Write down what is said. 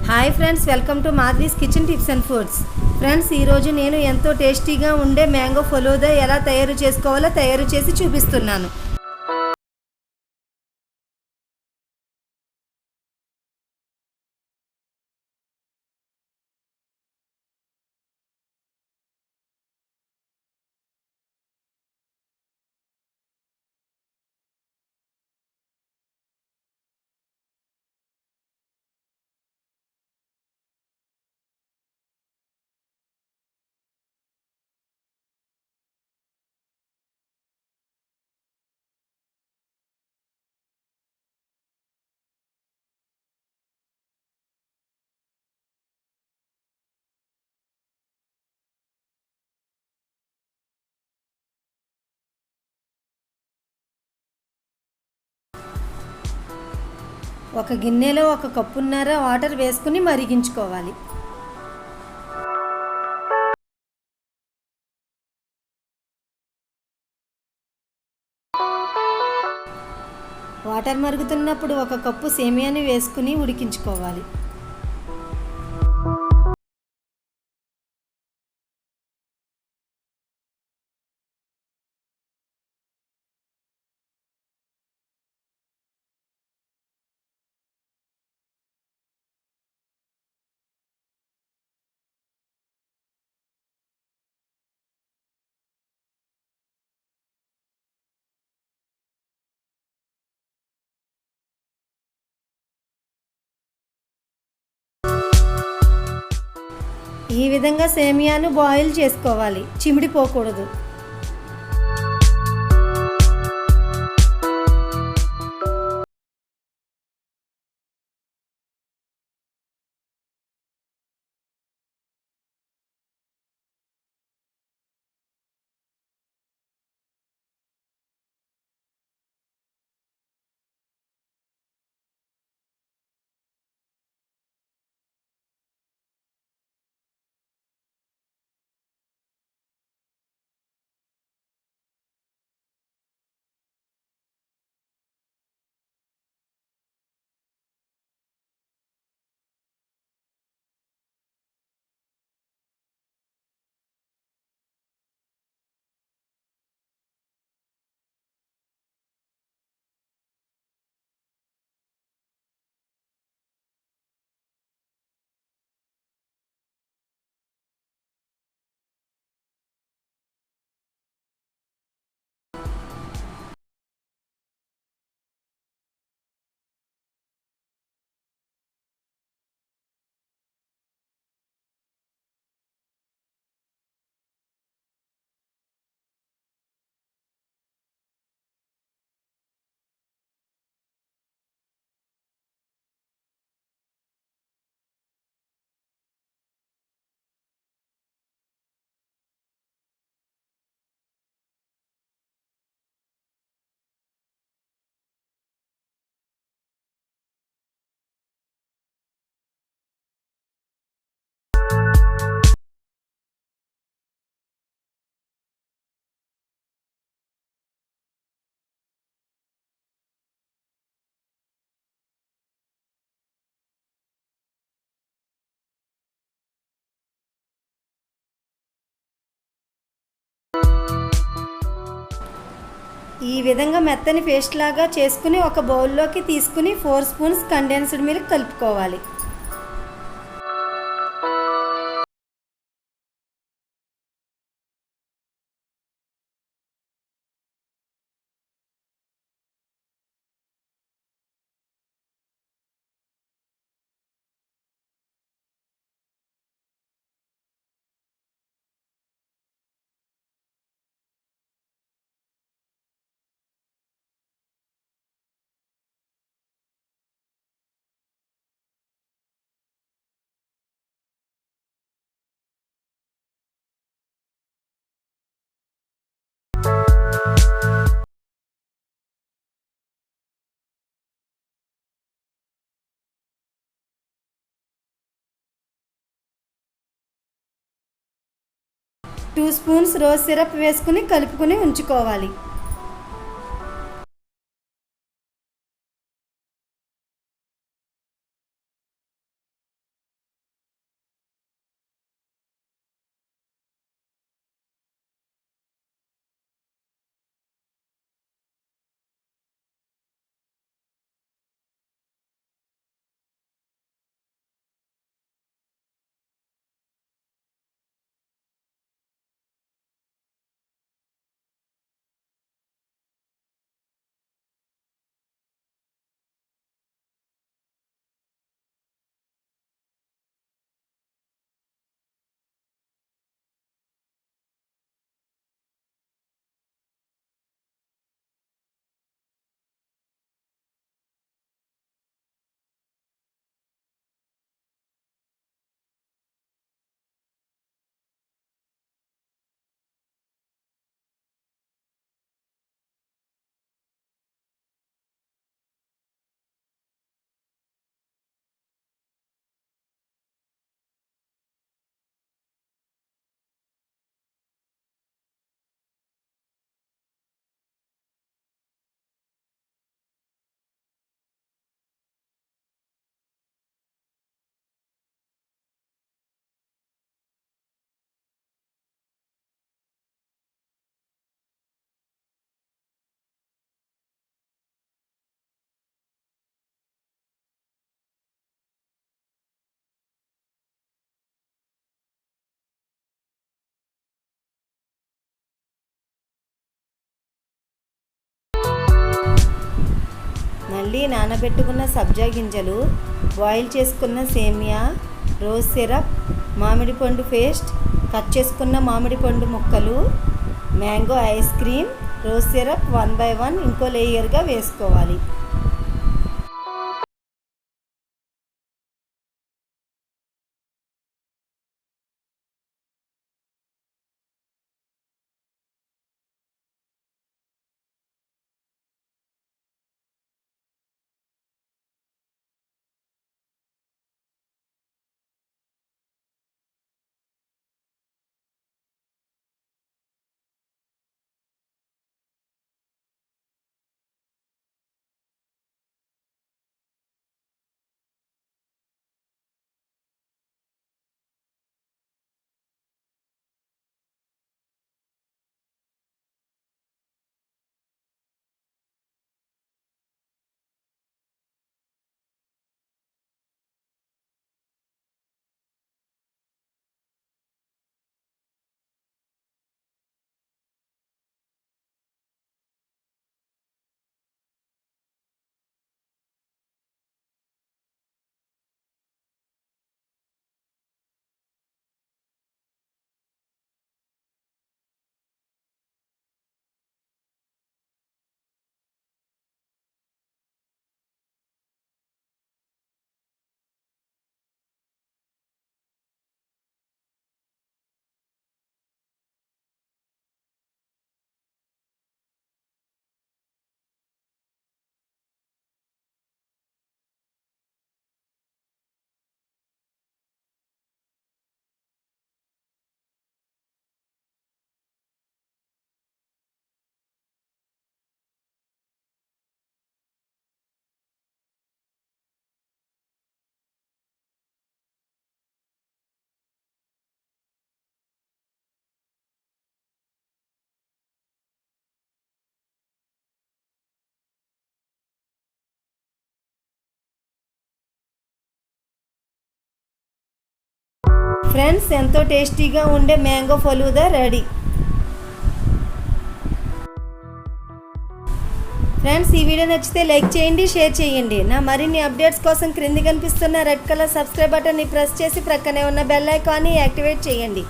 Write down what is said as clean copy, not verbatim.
Hi friends, welcome to Madhavi's kitchen tips and foods. Friends, ఈరోజు నేను ఎంతో టేస్టీగా ఉండే మ్యాంగో ఫలూదా ఎలా తయారు చేసుకోవాలో తయారు చేసి చూపిస్తున్నాను. ఒక గిన్నెలో 1 కప్పున్నర వాటర్ వేసుకుని మరిగించుకోవాలి. వాటర్ మరుగుతున్నప్పుడు 1 కప్పు సేమియాని వేసుకుని ఉడికించుకోవాలి. ఈ విధంగా సేమియాను బాయిల్ చేసుకోవాలి, చిమిడిపోకూడదు. ఈ విధంగా మెత్తని పేస్ట్ లాగా చేసుకుని ఒక బౌల్లోకి తీసుకుని 4 స్పూన్స్ కండెన్స్డ్ మిల్క్ కలుపుకోవాలి. టూ స్పూన్స్ రోజ్ సిరప్ వేసుకుని కలుపుకుని ఉంచుకోవాలి. మళ్ళీ నానబెట్టుకున్న సబ్జా గింజలు, బాయిల్ చేసుకున్న సేమియా, రోజ్ సిరప్, మామిడి పండు పేస్ట్, కట్ చేసుకున్న మామిడి పండు ముక్కలు, mango ice cream, rose syrup 1 by 1 ఇంకో లేయర్గా వేసుకోవాలి. ఫ్రెండ్స్, ఎంతో టేస్టీగా ఉండే మ్యాంగో ఫలూదా రెడీ. ఫ్రెండ్స్, ఈ వీడియో నచ్చితే లైక్ చేయండి, షేర్ చేయండి. నా మరిన్ని అప్డేట్స్ కోసం క్రింది కనిపిస్తున్న రెడ్ కలర్ సబ్స్క్రైబ్ బటన్ని ప్రెస్ చేసి ప్రక్కనే ఉన్న బెల్ ఐకాన్ని యాక్టివేట్ చేయండి.